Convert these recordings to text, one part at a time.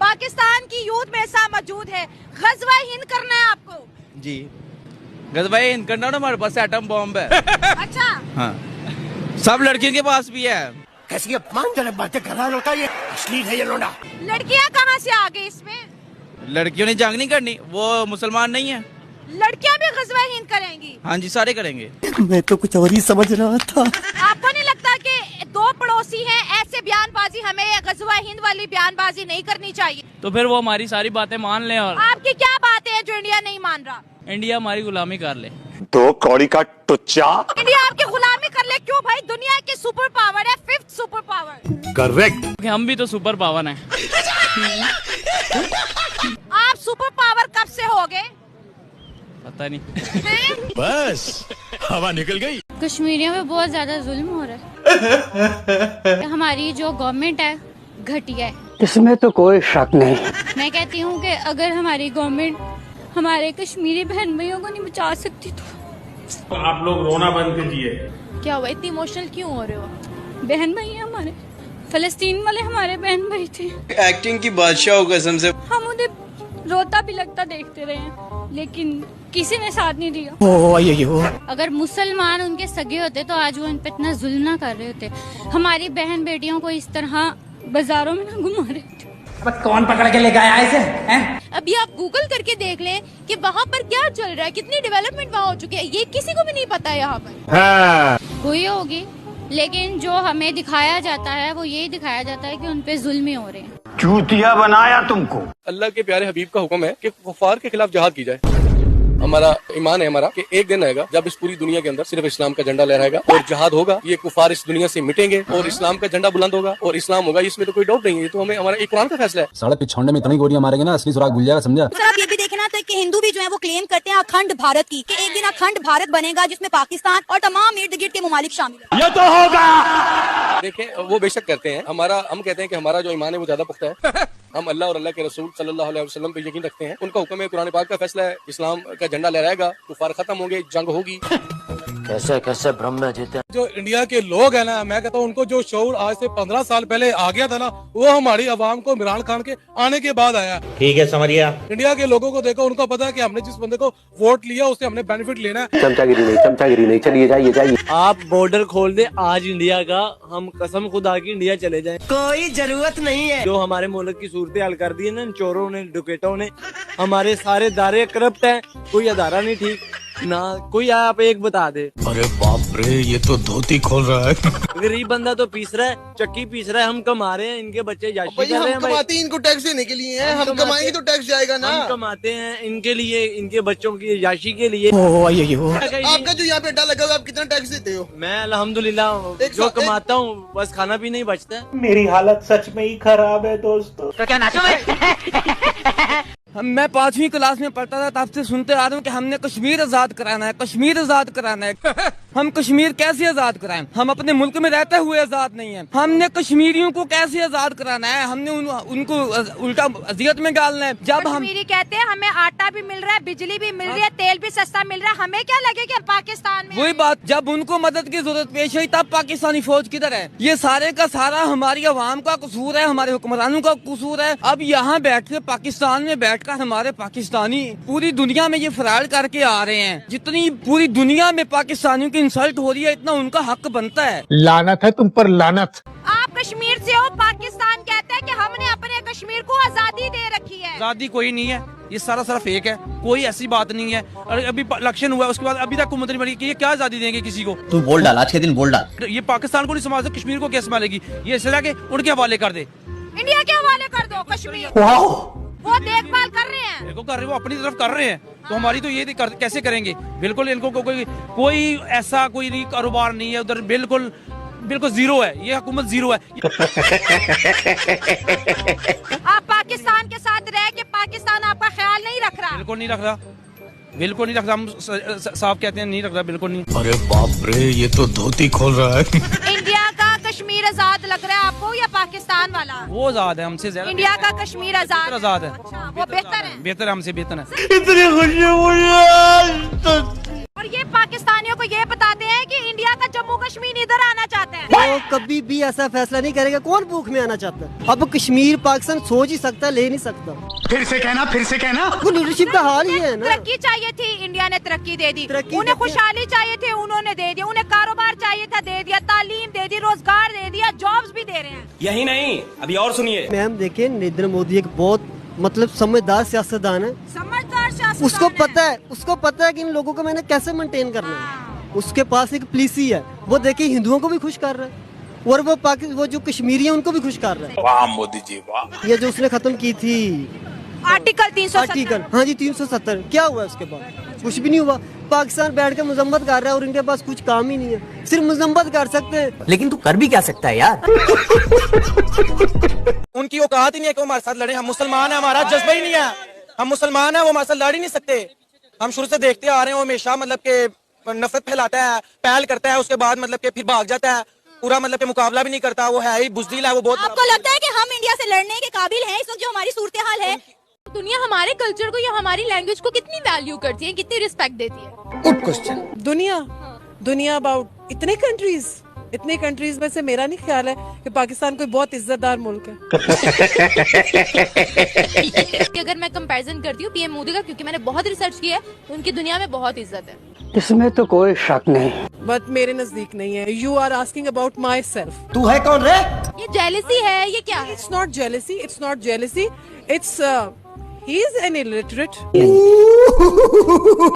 पाकिस्तान की यूथ में ऐसा मौजूद है, गज़वा हिंद करना है आपको। जी, गज़वा हिंद करना ना, हमारे पास एटम बॉम्ब है। अच्छा, हाँ, सब लड़कियों के पास भी है। कैसी अपमानजनक बातें कर रहा है लड़का, ये अश्लील है ये लोना। लड़कियां कहाँ से आ गई इसमें? लड़कियों ने जंग नहीं करनी, वो मुसलमान नहीं है। लड़कियां भी गज़वा हिंद करेंगी? हाँ जी, सारे करेंगे। मैं तो कुछ और ही समझ रहा था। आपको नहीं लगता कि दो पड़ोसी हैं, ऐसे बयानबाजी, हमें ये गज़वा हिंद वाली बयानबाजी नहीं करनी चाहिए? तो फिर वो हमारी सारी बातें मान ले और आपकी क्या बातें हैं जो इंडिया नहीं मान रहा? इंडिया हमारी गुलामी कर ले। दो कौड़ी का टुच्चा। इंडिया आपकी गुलामी कर ले क्यों भाई? दुनिया की सुपर पावर है, 5th सुपर पावर। करेक्ट। हम भी तो सुपर पावर हैं। आप सुपर पावर कब से हो गए? पता नहीं। बस हवा निकल गई। कश्मीरियों में बहुत ज्यादा जुल्म हो रहा है। हमारी जो गवर्नमेंट है घटिया है, इसमें तो कोई शक नहीं। मैं कहती हूँ कि अगर हमारी गवर्नमेंट हमारे कश्मीरी बहन भाइयों को नहीं बचा सकती तो आप लोग रोना बंद कीजिए। क्या हुआ, इतनी इमोशनल क्यों हो रहे हो? बहन भाई हैं हमारे, फलस्तीन वाले हमारे बहन भाई थे। एक्टिंग की बादशाह हो कसम से। हम उन्हें रोता भी लगता देखते रहे हैं, लेकिन किसी ने साथ नहीं दिया। अगर मुसलमान उनके सगे होते तो आज वो उन पे इतना जुल्म ना कर रहे होते। हमारी बहन बेटियों को इस तरह बाजारों में ना घुमा रहे थे। कौन पकड़ के लेके आया इसे? अभी आप गूगल करके देख लें कि वहाँ पर क्या चल रहा है, कितनी डेवलपमेंट वहाँ हो चुकी है, ये किसी को भी नहीं पता है यहाँ पर। हुई होगी, लेकिन जो हमें दिखाया जाता है वो यही दिखाया जाता है कि उन पे जुल्म ही हो रहे हैं। चूतिया बनाया तुमको। अल्लाह के प्यारे हबीब का हुक्म है कि कुफार के खिलाफ जहाद की जाए। हमारा ईमान है हमारा कि एक दिन आएगा जब इस पूरी दुनिया के अंदर सिर्फ इस्लाम का झंडा लहराएगा और जहाद होगा, ये कुफार इस दुनिया से मिटेंगे और इस्लाम का झंडा बुलंद होगा और इस्लाम होगा, इसमें तो कोई डाउट नहीं है। ये तो हमें हमारा एक कुरान का फैसला है। साढ़े पिछौंडे में इतनी गोलियां मारेंगे ना, असली सुराग भूल जाएगा, समझा? सर आप ये भी देखना था कि हिंदू भी जो है वो क्लेम करते हैं अखंड भारत की, कि एक दिन अखंड भारत बनेगा जिसमें पाकिस्तान और तमाम इर्द गिर्द के ममालिक शामिल हैं। ये तो होगा। देखें, वो बेशक करते हैं, हम कहते हैं कि हमारा जो ईमान है वो ज्यादा पुख्ता है। हम अल्लाह और अल्लाह के रसूल सल्लल्लाहु अलैहि वसल्लम पे यकीन रखते हैं। उनका हुक्म है, कुरान पाक का फैसला है, इस्लाम का झंडा लहराएगा, कुफार खत्म होंगे, जंग होगी। कैसे कैसे भ्रम में जीते। जो इंडिया के लोग हैं ना, मैं कहता हूँ उनको जो शऊर आज से 15 साल पहले आ गया था ना, वो हमारी आवाम को इमरान खान के आने के बाद आया। ठीक है, समझिए। इंडिया के लोगों को देखो, उनको पता है कि हमने जिस बंदे को वोट लिया उससे हमने बेनिफिट लेना है। चमचागिरी नहीं, चलिए जाइए। आप बॉर्डर खोल दे आज इंडिया का, हम कसम खुदा की इंडिया चले जाएं। कोई जरूरत नहीं है। जो हमारे मुल्क की सूरत हाल कर दी है ना चोरों ने, डुकेटों ने, हमारे सारे दारे करप्ट हैं, कोई अदारा नहीं ठीक ना कोई। आप एक बता दे। अरे बाप रे, ये तो धोती खोल रहा है। गरीब बंदा तो पीस रहा है, चक्की पीस रहा है, हम कमा रहे हैं, इनके बच्चे याशी कर रहे हैं। हम कमाते हैं इनको टैक्स देने के लिए हैं, हम कमाएंगे तो टैक्स जाएगा ना। हम कमाते हैं इनके लिए, इनके बच्चों की याशी के लिए। आपका जो यहाँ पे अड्डा लगा हुआ, आप कितना टैक्स देते हो? मैं अल्हम्दुलिल्लाह जो कमाता हूँ बस खाना भी नहीं बचता है। मेरी हालत सच में ही खराब है दोस्तों। तो क्या नाचो में? मैं 5वीं क्लास में पढ़ता था, तब से सुनते आ रहा हूँ कि हमने कश्मीर आजाद कराना है, कश्मीर आजाद कराना है। हम कश्मीर कैसे आजाद कराएं? हम अपने मुल्क में रहते हुए आजाद नहीं है। हमने कश्मीरियों को कैसे आजाद कराना है? हमने उनको उल्टा अजियत में डालना है। जब हम कश्मीरी कहते हैं हमें आटा भी मिल रहा है, बिजली भी मिल रही है, तेल भी सस्ता मिल रहा है, हमें क्या लगे कि पाकिस्तान में। वही बात, जब उनको मदद की जरूरत पेश आई तब पाकिस्तानी फौज किधर है? ये सारे का सारा हमारी अवाम का कसूर है, हमारे हुक्मरानों का कसूर है। अब यहाँ बैठ के पाकिस्तान में बैठकर हमारे पाकिस्तानी पूरी दुनिया में ये फरार करके आ रहे हैं। जितनी पूरी दुनिया में पाकिस्तानियों की इंसल्ट हो रही है, इतना उनका हक बनता है। लानत है तुम पर, लानत। आप कश्मीर से हो, पाकिस्तान कहता है कि हमने अपने कश्मीर को आजादी दे रखी है। आजादी कोई नहीं है, ये सारा फेक है, कोई ऐसी बात नहीं है। और अभी इलेक्शन हुआ, उसके बाद अभी तक हुकूमत नहीं बनी कि ये क्या आजादी देंगे किसी को। तू बोल डाल, आज के दिन बोल डाल। ये पाकिस्तान को नहीं संभाल सकते, कश्मीर को कैसे संभालेगी? ये इसलिए कि उनके हवाले कर दे, इंडिया के हवाले कर दो कश्मीर। वो देखभाल कर रहे हैं, देखो कर रहे, वो अपनी तरफ कर रहे हैं, तो हमारी तो ये कैसे करेंगे? बिल्कुल इनको कोई ऐसा कोई नहीं कारोबार नहीं है उधर, बिल्कुल जीरो है, ये हुकूमत जीरो है। आप पाकिस्तान के साथ रह के पाकिस्तान आपका ख्याल नहीं रख रहा? बिल्कुल नहीं रख रहा, बिल्कुल नहीं रख रहा। हम साफ कहते हैं नहीं रख रहा, बिल्कुल नहीं। अरे बाप रे, ये तो धोती खोल रहा है। इंडिया का कश्मीर आजाद लग रहा है आपको या पाकिस्तान वाला? वो आजाद है हमसे ज्यादा। इंडिया का कश्मीर आजाद आजाद है। अच्छा, वो बेहतर है। बेहतर है, हमसे बेहतर है। इतनी खुशी मुझे। और ये पाकिस्तानियों को ये बताते हैं कि इंडिया का जम्मू कश्मीर इधर आना चाहते हैं। वो कभी भी ऐसा फैसला नहीं करेगा। कौन भूख में आना चाहता है? अब कश्मीर पाकिस्तान सोच ही सकता है, ले नहीं सकता। फिर से कहना वो लीडरशिप का हाल ही है ना। तरक्की चाहिए थी, इंडिया ने तरक्की दे दी। तरक्की उन्हें देखिए। खुशहाली चाहिए थे, उन्होंने दे दिया। उन्हें कारोबार चाहिए था, दे दिया। तालीम दे दी, रोजगार दे दिया, जॉब्स भी दे रहे हैं। यही नहीं, अभी और सुनिए। मैम देखिए, नरेंद्र मोदी एक बहुत मतलब समझदार सियासतदान है। समझदार शासन। उसको पता है कि इन लोगों को मैंने कैसे मेंटेन करना है। उसके पास एक पॉलिसी है, वो देखिए हिंदुओं को भी खुश कर रहा है और वो जो कश्मीरी है उनको भी खुश कर रहा है। वाह मोदी जी वाह। ये जो उसने खत्म की थी आर्टिकल 370। हाँ जी 370, क्या हुआ उसके बाद? कुछ भी नहीं हुआ। पाकिस्तान बैठ के मजम्मत कर रहा है और इनके पास कुछ काम ही नहीं है, सिर्फ मजम्मत कर सकते हैं। लेकिन तू कर भी क्या सकता है यार। उनकी औकात ही नहीं है कि वो हमारे साथ लड़े। हम मुसलमान हैं, हमारा जज्बा ही नहीं है। हम मुसलमान हैं, वो हमारे साथ लड़ ही नहीं सकते। हम शुरू से देखते आ रहे हैं, वो हमेशा मतलब के नफरत फैलाता है, पहल करता है, उसके बाद मतलब के फिर भाग जाता है। पूरा मतलब के मुकाबला भी नहीं करता। वो है ही बुज़दिल है, वो बहुत। आपको लगता है कि हम इंडिया से लड़ने के काबिल हैं इस वक्त जो हमारी सूरत हाल है? दुनिया हमारे कल्चर को या हमारी लैंग्वेज को कितनी वैल्यू करती है, कितनी रिस्पेक्ट देती है? Good question. दुनिया अबाउट इतने कंट्रीज में से मेरा नहीं ख्याल है कि पाकिस्तान कोई बहुत इज्जतदार मुल्क है। कि अगर मैं कंपैरिजन करती हूँ पीएम मोदी का, क्योंकि मैंने बहुत रिसर्च किया है, तो उनकी दुनिया में बहुत इज्जत है। इसमें तो कोई शक नहीं। बट मेरे नजदीक नहीं है। You are asking about myself. तू है कौन रे? ये जेलसी है, ये क्या है? It's not jealousy, it's he is an illiterate.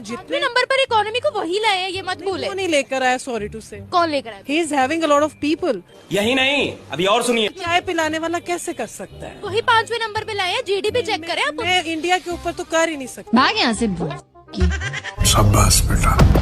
जितने नंबर पर इकोनॉमी को वही लाए हैं, ये मत भूले। नहीं लेकर आया, सॉरी टू से। कौन लेकर आया? He is having a lot of people. यही नहीं, अभी और सुनिए। चाय पिलाने वाला कैसे कर सकता है? वही 5वें नंबर पे लाए हैं। जीडीपी चेक करें आप। मैं इंडिया के ऊपर तो कर ही नहीं सकता। भाग यहाँ से। शाबाश बेटा।